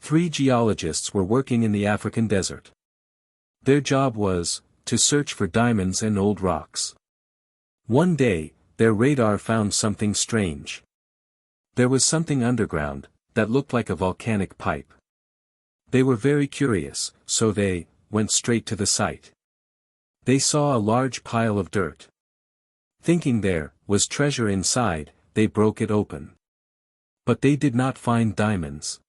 Three geologists were working in the African desert. Their job was to search for diamonds and old rocks. One day, their radar found something strange. There was something underground that looked like a volcanic pipe. They were very curious, so they went straight to the site. They saw a large pile of dirt. Thinking there was treasure inside, they broke it open. But they did not find diamonds.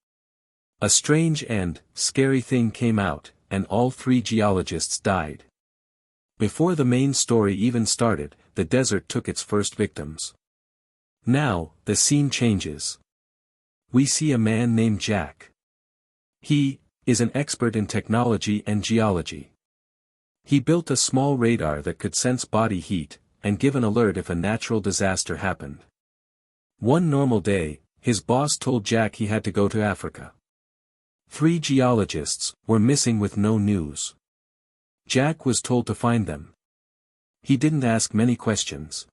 A strange and scary thing came out, and all three geologists died. Before the main story even started, the desert took its first victims. Now, the scene changes. We see a man named Jack. He is an expert in technology and geology. He built a small radar that could sense body heat, and give an alert if a natural disaster happened. One normal day, his boss told Jack he had to go to Africa. Three geologists were missing with no news. Jack was told to find them. He didn't ask many questions.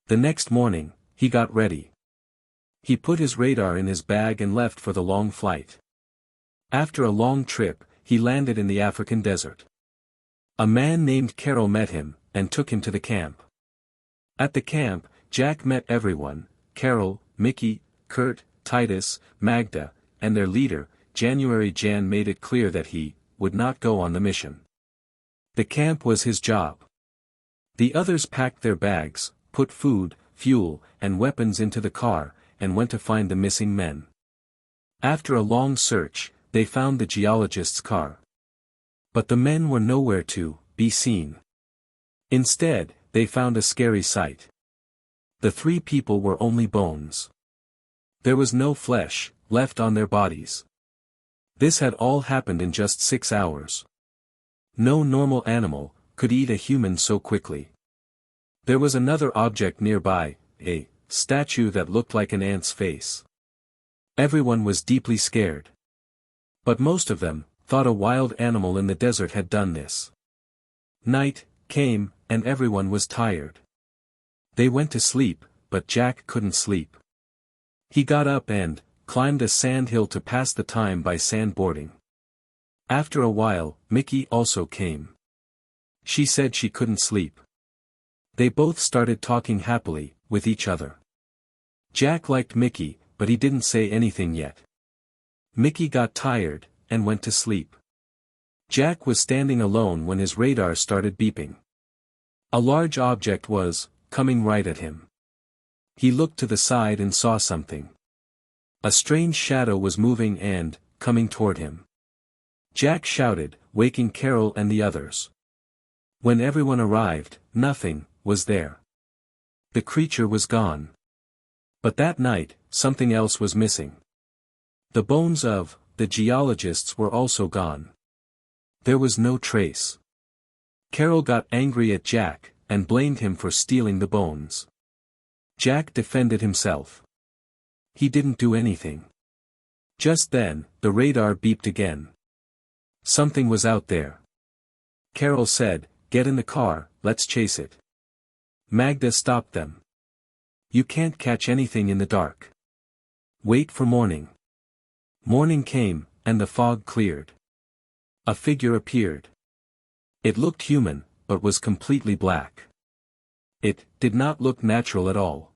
The next morning, he got ready. He put his radar in his bag and left for the long flight. After a long trip, he landed in the African desert. A man named Carol met him, and took him to the camp. At the camp, Jack met everyone: Carol, Mickey, Kurt, Titus, Magda, and their leader, Jan made it clear that he would not go on the mission. The camp was his job. The others packed their bags, put food, fuel, and weapons into the car, and went to find the missing men. After a long search, they found the geologist's car. But the men were nowhere to be seen. Instead, they found a scary sight. The three people were only bones. There was no flesh left on their bodies. This had all happened in just 6 hours. No normal animal could eat a human so quickly. There was another object nearby, a statue that looked like an ant's face. Everyone was deeply scared. But most of them thought a wild animal in the desert had done this. Night came, and everyone was tired. They went to sleep, but Jack couldn't sleep. He got up and climbed a sand hill to pass the time by sandboarding. After a while, Mickey also came. She said she couldn't sleep. They both started talking happily with each other. Jack liked Mickey, but he didn't say anything yet. Mickey got tired and went to sleep. Jack was standing alone when his radar started beeping. A large object was coming right at him. He looked to the side and saw something. A strange shadow was moving and coming toward him. Jack shouted, waking Carol and the others. When everyone arrived, nothing was there. The creature was gone. But that night, something else was missing. The bones of the geologists were also gone. There was no trace. Carol got angry at Jack and blamed him for stealing the bones. Jack defended himself. He didn't do anything. Just then, the radar beeped again. Something was out there. Carol said, "Get in the car, let's chase it." Magda stopped them. "You can't catch anything in the dark. Wait for morning." Morning came, and the fog cleared. A figure appeared. It looked human, but was completely black. It did not look natural at all.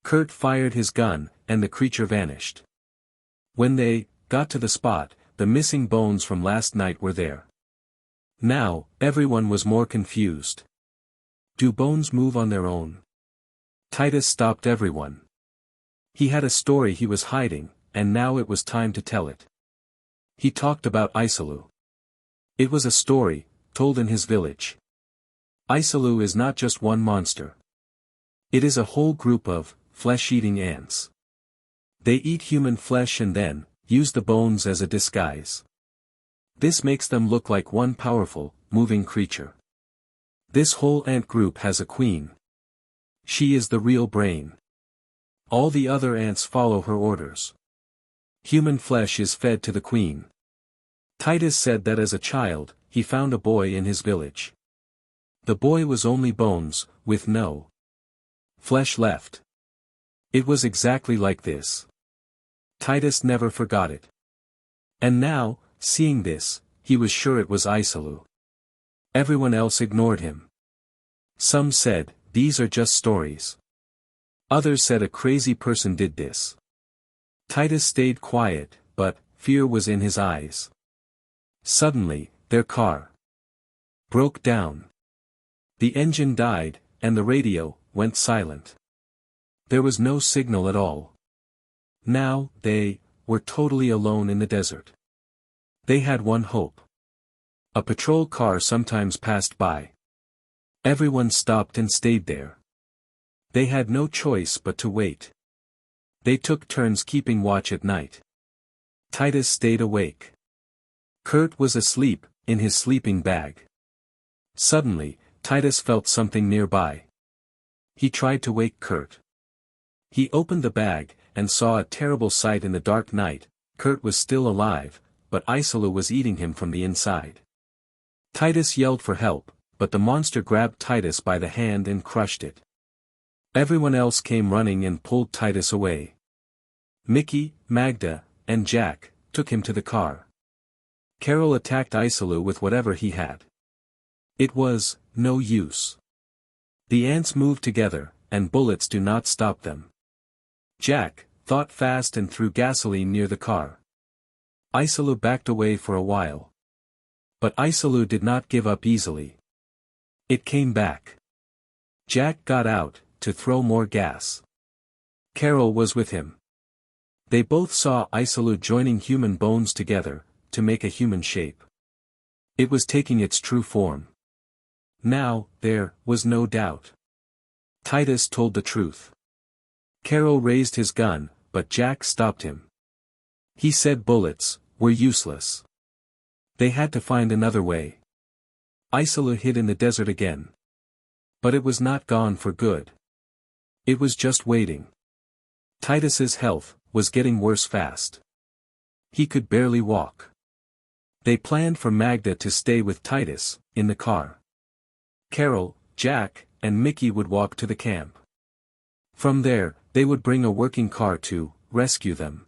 Kurt fired his gun, and the creature vanished. When they got to the spot, the missing bones from last night were there. Now, everyone was more confused. Do bones move on their own? Titus stopped everyone. He had a story he was hiding, and now it was time to tell it. He talked about Isalu. It was a story, told in his village. Isalu is not just one monster. It is a whole group of flesh-eating ants. They eat human flesh and then use the bones as a disguise. This makes them look like one powerful, moving creature. This whole ant group has a queen. She is the real brain. All the other ants follow her orders. Human flesh is fed to the queen. Titus said that as a child, he found a boy in his village. The boy was only bones, with no flesh left. It was exactly like this. Titus never forgot it. And now, seeing this, he was sure it was Isalu. Everyone else ignored him. Some said, "These are just stories." Others said a crazy person did this. Titus stayed quiet, but fear was in his eyes. Suddenly, their car broke down. The engine died, and the radio went silent. There was no signal at all. Now, they were totally alone in the desert. They had one hope. A patrol car sometimes passed by. Everyone stopped and stayed there. They had no choice but to wait. They took turns keeping watch at night. Titus stayed awake. Kurt was asleep, in his sleeping bag. Suddenly, Titus felt something nearby. He tried to wake Kurt. He opened the bag, and saw a terrible sight in the dark night. Kurt was still alive, but Isalu was eating him from the inside. Titus yelled for help, but the monster grabbed Titus by the hand and crushed it. Everyone else came running and pulled Titus away. Mickey, Magda, and Jack took him to the car. Carol attacked Isalu with whatever he had. It was no use. The ants moved together, and bullets do not stop them. Jack thought fast and threw gasoline near the car. Isalu backed away for a while. But Isalu did not give up easily. It came back. Jack got out to throw more gas. Carol was with him. They both saw Isalu joining human bones together to make a human shape. It was taking its true form. Now, there was no doubt. Titus told the truth. Carol raised his gun, but Jack stopped him. He said bullets were useless. They had to find another way. Isalu hid in the desert again. But it was not gone for good. It was just waiting. Titus's health was getting worse fast. He could barely walk. They planned for Magda to stay with Titus, in the car. Carol, Jack, and Mickey would walk to the camp. From there, they would bring a working car to rescue them.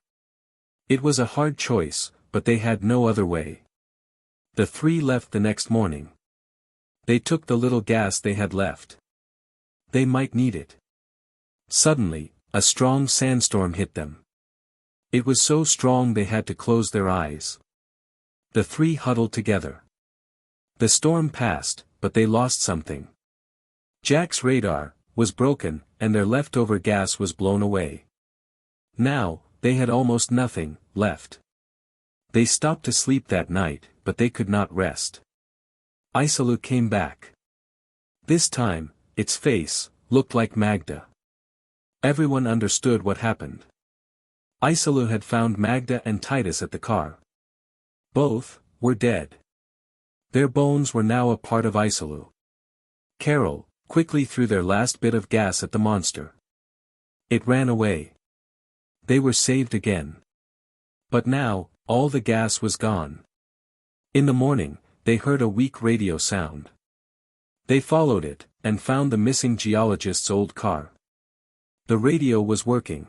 It was a hard choice, but they had no other way. The three left the next morning. They took the little gas they had left. They might need it. Suddenly, a strong sandstorm hit them. It was so strong they had to close their eyes. The three huddled together. The storm passed, but they lost something. Jack's radar was broken, and their leftover gas was blown away. Now, they had almost nothing left. They stopped to sleep that night, but they could not rest. Isalu came back. This time, its face looked like Magda. Everyone understood what happened. Isalu had found Magda and Titus at the car. Both were dead. Their bones were now a part of Isalu. Carol quickly threw their last bit of gas at the monster. It ran away. They were saved again. But now, all the gas was gone. In the morning, they heard a weak radio sound. They followed it, and found the missing geologist's old car. The radio was working.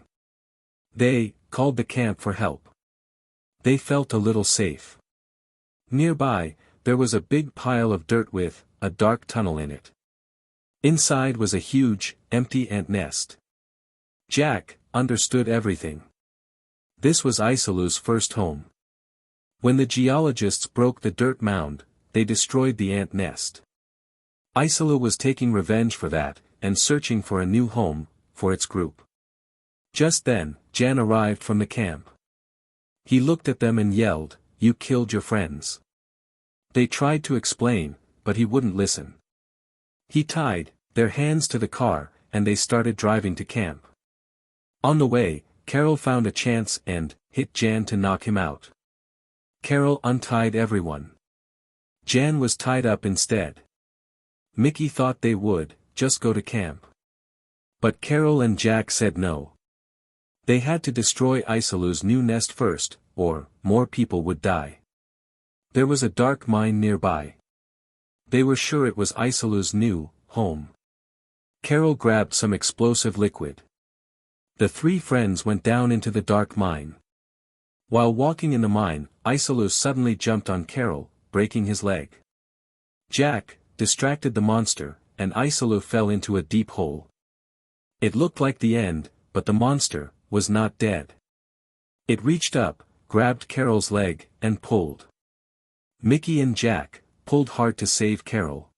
They called the camp for help. They felt a little safe. Nearby, there was a big pile of dirt with a dark tunnel in it. Inside was a huge, empty ant nest. Jack understood everything. This was Isalu's first home. When the geologists broke the dirt mound, they destroyed the ant nest. Isalu was taking revenge for that, and searching for a new home for its group. Just then, Jan arrived from the camp. He looked at them and yelled, "You killed your friends." They tried to explain, but he wouldn't listen. He tied their hands to the car, and they started driving to camp. On the way, Carol found a chance and hit Jan to knock him out. Carol untied everyone. Jan was tied up instead. Mickey thought they would just go to camp. But Carol and Jack said no. They had to destroy Isalu's new nest first, or more people would die. There was a dark mine nearby. They were sure it was Isalu's new home. Carol grabbed some explosive liquid. The three friends went down into the dark mine. While walking in the mine, Isolus suddenly jumped on Carol, breaking his leg. Jack distracted the monster, and Isolus fell into a deep hole. It looked like the end, but the monster was not dead. It reached up, grabbed Carol's leg, and pulled. Mickey and Jack pulled hard to save Carol.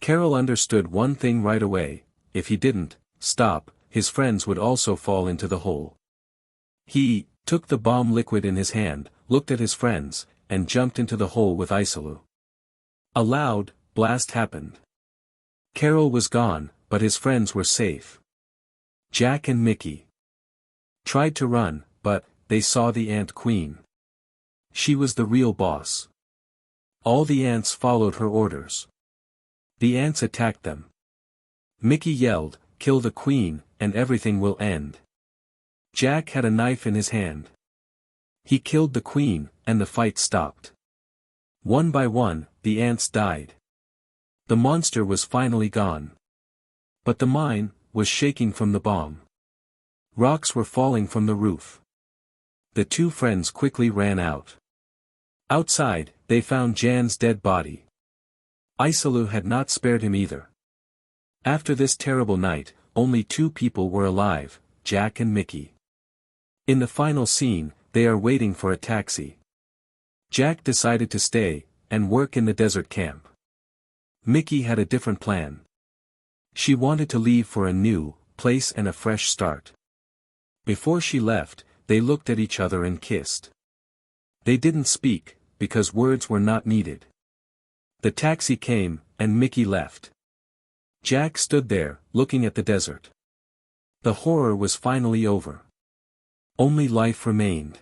Carol understood one thing right away: if he didn't stop, his friends would also fall into the hole. He took the bomb liquid in his hand, looked at his friends, and jumped into the hole with Isolus. A loud blast happened. Carol was gone, but his friends were safe. Jack and Mickey tried to run, but they saw the Ant Queen. She was the real boss. All the ants followed her orders. The ants attacked them. Mickey yelled, "Kill the queen, and everything will end." Jack had a knife in his hand. He killed the queen, and the fight stopped. One by one, the ants died. The monster was finally gone. But the mine was shaking from the bomb. Rocks were falling from the roof. The two friends quickly ran out. Outside, they found Jan's dead body. Isolus had not spared him either. After this terrible night, only two people were alive, Jack and Mickey. In the final scene, they are waiting for a taxi. Jack decided to stay and work in the desert camp. Mickey had a different plan. She wanted to leave for a new place and a fresh start. Before she left, they looked at each other and kissed. They didn't speak, because words were not needed. The taxi came, and Mickey left. Jack stood there, looking at the desert. The horror was finally over. Only life remained.